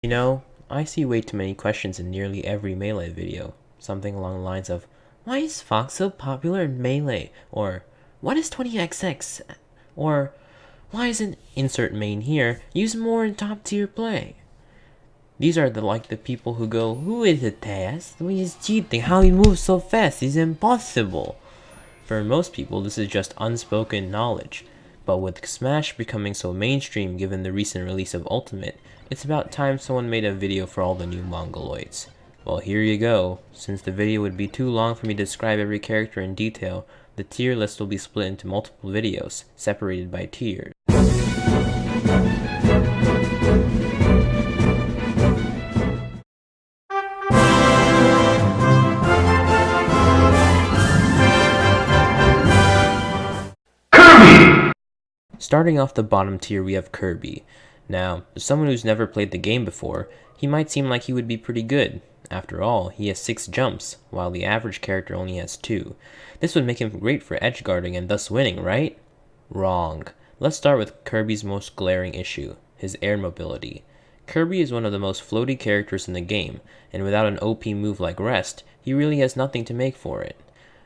You know, I see way too many questions in nearly every Melee video. Something along the lines of, why is Fox so popular in Melee? Or, what is 20XX? Or, why isn't insert main here used more in top tier play? These are the people who go, who is it test? He is cheating, how he moves so fast is impossible. For most people, this is just unspoken knowledge. But with Smash becoming so mainstream given the recent release of Ultimate, it's about time someone made a video for all the new Mongoloids. Well, here you go. Since the video would be too long for me to describe every character in detail, the tier list will be split into multiple videos, separated by tiers. Starting off the bottom tier, we have Kirby. Now, to someone who's never played the game before, he might seem like he would be pretty good. After all, he has 6 jumps, while the average character only has 2. This would make him great for edge guarding and thus winning, right? Wrong. Let's start with Kirby's most glaring issue, his air mobility. Kirby is one of the most floaty characters in the game, and without an OP move like Rest, he really has nothing to make for it.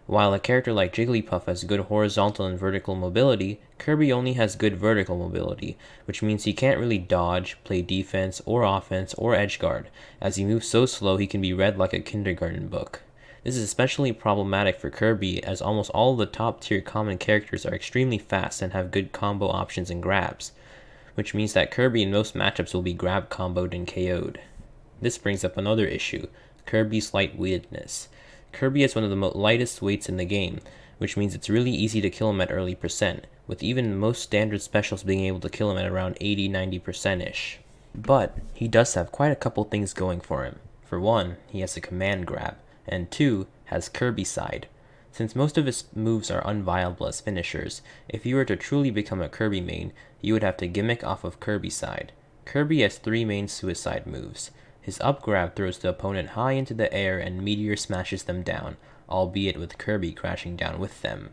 While a character like Jigglypuff has good horizontal and vertical mobility, Kirby only has good vertical mobility, which means he can't really dodge, play defense, or offense, or edgeguard, as he moves so slow he can be read like a kindergarten book. This is especially problematic for Kirby, as almost all of the top tier common characters are extremely fast and have good combo options and grabs, which means that Kirby in most matchups will be grab comboed and KO'd. This brings up another issue, Kirby's light-weightedness. Kirby is one of the lightest weights in the game, which means it's really easy to kill him at early percent, with even most standard specials being able to kill him at around 80-90%-ish. But he does have quite a couple things going for him. For one, he has a command grab, and 2, has Kirby side. Since most of his moves are unviable as finishers, if you were to truly become a Kirby main, you would have to gimmick off of Kirby side. Kirby has 3 main suicide moves. His up grab throws the opponent high into the air and Meteor smashes them down, albeit with Kirby crashing down with them.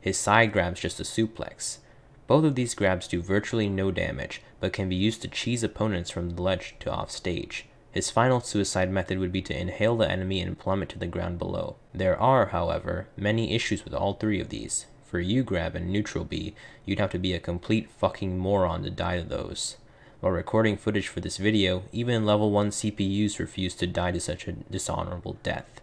His side grab's just a suplex. Both of these grabs do virtually no damage, but can be used to cheese opponents from the ledge to off stage. His final suicide method would be to inhale the enemy and plummet to the ground below. There are, however, many issues with all 3 of these. For U-grab and neutral B, you'd have to be a complete fucking moron to die to those. While recording footage for this video, even level 1 CPUs refuse to die to such a dishonorable death.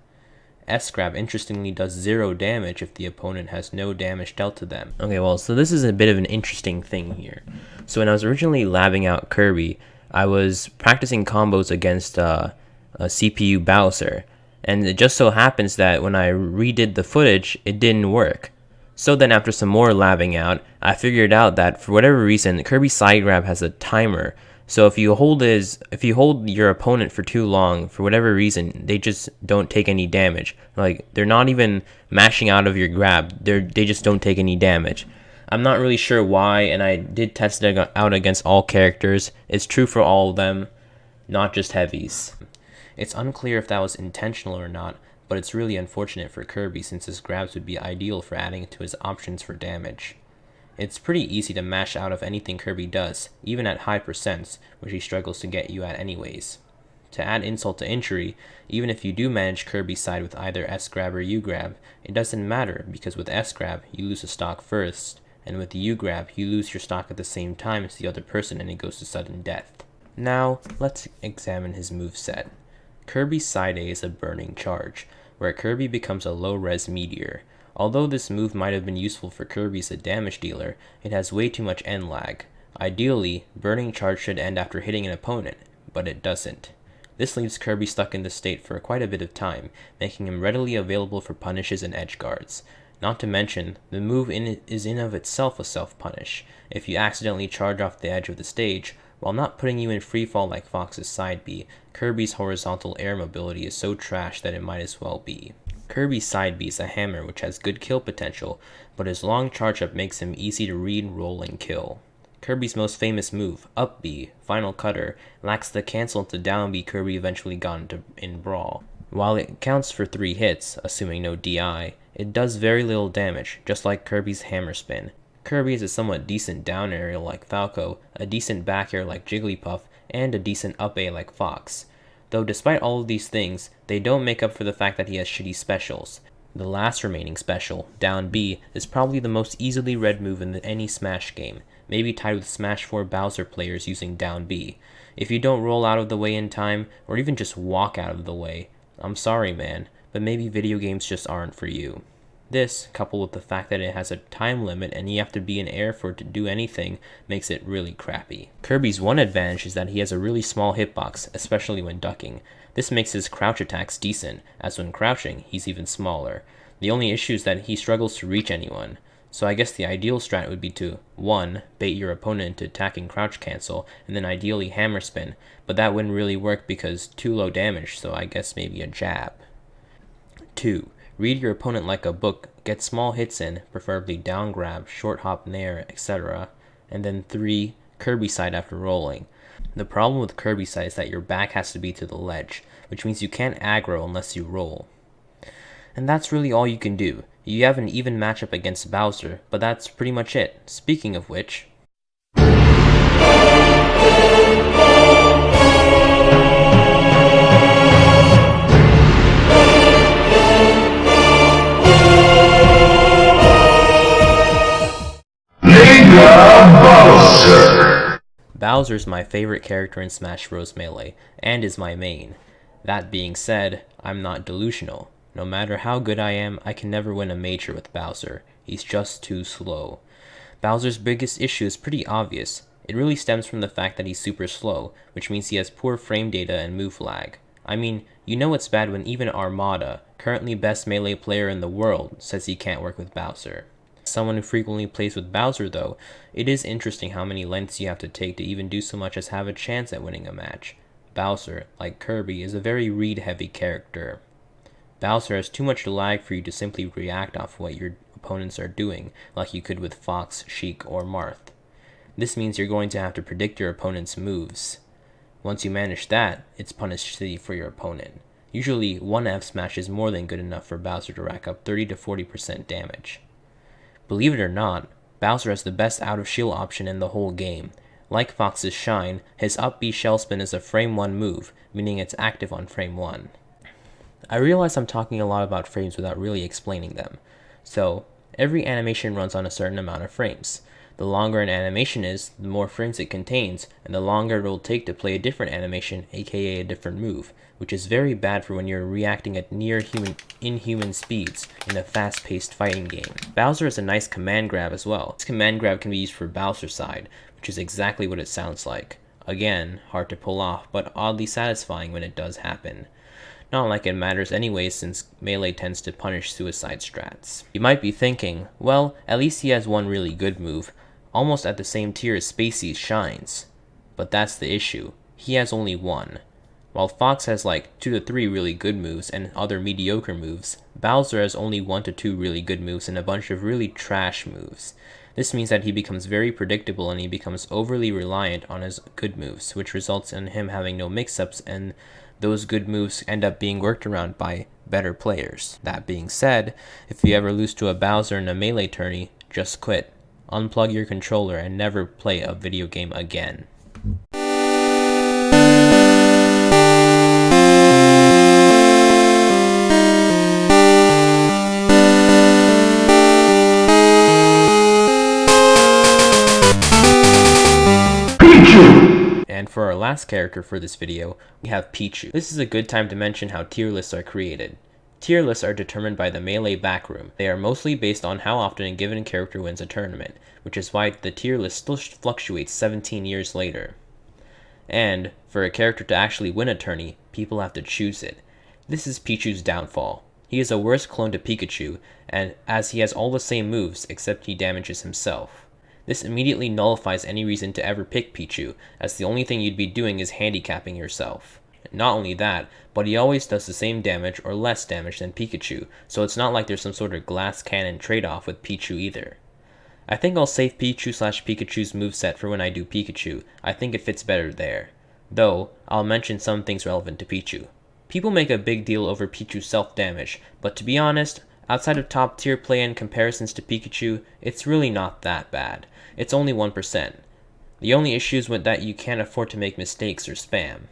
S-grab interestingly does 0 damage if the opponent has no damage dealt to them. Okay, well, so this is a bit of an interesting thing here. So when I was originally labbing out Kirby, I was practicing combos against a CPU Bowser, and it just so happens that when I redid the footage, it didn't work. So then after some more labbing out, I figured out that for whatever reason, Kirby's side grab has a timer. So if you hold your opponent for too long, for whatever reason, they just don't take any damage. Like, they're not even mashing out of your grab. They just don't take any damage. I'm not really sure why, and I did test it out against all characters. It's true for all of them, not just heavies. It's unclear if that was intentional or not, but it's really unfortunate for Kirby since his grabs would be ideal for adding to his options for damage. It's pretty easy to mash out of anything Kirby does, even at high percents, which he struggles to get you at anyways. To add insult to injury, even if you do manage Kirby's side with either S-grab or U-grab, it doesn't matter because with S-grab, you lose a stock first, and with U-grab, you lose your stock at the same time as the other person and it goes to sudden death. Now, let's examine his moveset. Kirby's side A is a burning charge, where Kirby becomes a low-res meteor. Although this move might have been useful for Kirby as a damage dealer, it has way too much end lag. Ideally, burning charge should end after hitting an opponent, but it doesn't. This leaves Kirby stuck in this state for quite a bit of time, making him readily available for punishes and edge guards. Not to mention, the move is in of itself a self-punish. If you accidentally charge off the edge of the stage, while not putting you in freefall like Fox's side B, Kirby's horizontal air mobility is so trash that it might as well be. Kirby's side B is a hammer which has good kill potential, but his long charge up makes him easy to read, roll, and kill. Kirby's most famous move, Up B, Final Cutter, lacks the cancel to down B Kirby eventually got into in Brawl. While it counts for 3 hits, assuming no DI, it does very little damage, just like Kirby's hammer spin. Kirby is a somewhat decent down aerial like Falco, a decent back air like Jigglypuff, and a decent up A like Fox. Though despite all of these things, they don't make up for the fact that he has shitty specials. The last remaining special, down B, is probably the most easily read move in any Smash game, maybe tied with Smash 4 Bowser players using down B. If you don't roll out of the way in time, or even just walk out of the way, I'm sorry man, but maybe video games just aren't for you. This, coupled with the fact that it has a time limit and you have to be in air for it to do anything, makes it really crappy. Kirby's one advantage is that he has a really small hitbox, especially when ducking. This makes his crouch attacks decent, as when crouching, he's even smaller. The only issue is that he struggles to reach anyone. So I guess the ideal strat would be to 1. Bait your opponent into attacking crouch cancel, and then ideally hammer spin, but that wouldn't really work because too low damage, so I guess maybe a jab. 2. Read your opponent like a book, get small hits in, preferably down grab, short hop nair, etc. And then 3. Kirby side after rolling. The problem with Kirby side is that your back has to be to the ledge, which means you can't aggro unless you roll. And that's really all you can do. You have an even matchup against Bowser, but that's pretty much it. Speaking of which... Bowser's my favorite character in Smash Bros. Melee, and is my main. That being said, I'm not delusional. No matter how good I am, I can never win a major with Bowser. He's just too slow. Bowser's biggest issue is pretty obvious. It really stems from the fact that he's super slow, which means he has poor frame data and move lag. I mean, you know it's bad when even Armada, currently best melee player in the world, says he can't work with Bowser. As someone who frequently plays with Bowser though, it is interesting how many lengths you have to take to even do so much as have a chance at winning a match. Bowser, like Kirby, is a very read-heavy character. Bowser has too much lag for you to simply react off what your opponents are doing, like you could with Fox, Sheik, or Marth. This means you're going to have to predict your opponent's moves. Once you manage that, it's punishment for your opponent. Usually, one F smash is more than good enough for Bowser to rack up 30 to 40% damage. Believe it or not, Bowser has the best out of shield option in the whole game. Like Fox's Shine, his up B shell spin is a frame 1 move, meaning it's active on frame 1. I realize I'm talking a lot about frames without really explaining them. So, every animation runs on a certain amount of frames. The longer an animation is, the more frames it contains, and the longer it will take to play a different animation, aka a different move, which is very bad for when you're reacting at near inhuman speeds in a fast-paced fighting game. Bowser has a nice command grab as well. This command grab can be used for Bowser's side, which is exactly what it sounds like. Again, hard to pull off, but oddly satisfying when it does happen. Not like it matters anyways, since Melee tends to punish suicide strats. You might be thinking, well, at least he has one really good move, almost at the same tier as Spacey's Shines. But that's the issue. He has only one. While Fox has like 2 to 3 really good moves and other mediocre moves, Bowser has only 1 to 2 really good moves and a bunch of really trash moves. This means that he becomes very predictable and he becomes overly reliant on his good moves, which results in him having no mix-ups, and those good moves end up being worked around by better players. That being said, if you ever lose to a Bowser in a Melee tourney, just quit. Unplug your controller and never play a video game again. Pichu! And for our last character for this video, we have Pichu. This is a good time to mention how tier lists are created. Tier lists are determined by the Melee backroom. They are mostly based on how often a given character wins a tournament, which is why the tier list still fluctuates 17 years later. And, for a character to actually win a tourney, people have to choose it. This is Pichu's downfall. He is a worse clone to Pikachu, and as he has all the same moves, except he damages himself. This immediately nullifies any reason to ever pick Pichu, as the only thing you'd be doing is handicapping yourself. Not only that, but he always does the same damage or less damage than Pikachu, so it's not like there's some sort of glass cannon trade-off with Pichu either. I think I'll save Pichu/Pikachu's moveset for when I do Pikachu. I think it fits better there. Though, I'll mention some things relevant to Pichu. People make a big deal over Pichu's self-damage, but to be honest, outside of top tier play and comparisons to Pikachu, it's really not that bad. It's only 1%. The only issue is that you can't afford to make mistakes or spam.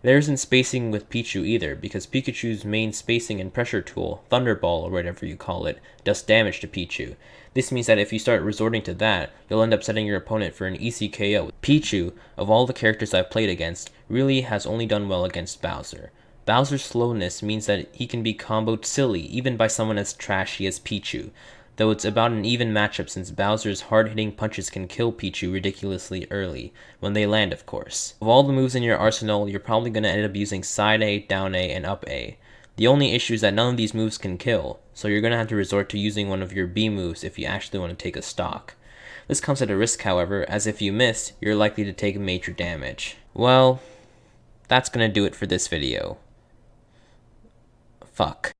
There isn't spacing with Pichu either, because Pikachu's main spacing and pressure tool, Thunderball or whatever you call it, does damage to Pichu. This means that if you start resorting to that, you'll end up setting your opponent for an easy KO. Pichu, of all the characters I've played against, really has only done well against Bowser. Bowser's slowness means that he can be comboed silly even by someone as trashy as Pichu, though it's about an even matchup since Bowser's hard-hitting punches can kill Pichu ridiculously early, when they land of course. Of all the moves in your arsenal, you're probably going to end up using side A, down A, and up A. The only issue is that none of these moves can kill, so you're going to have to resort to using one of your B moves if you actually want to take a stock. This comes at a risk, however, as if you miss, you're likely to take major damage. Well, that's going to do it for this video. Fuck.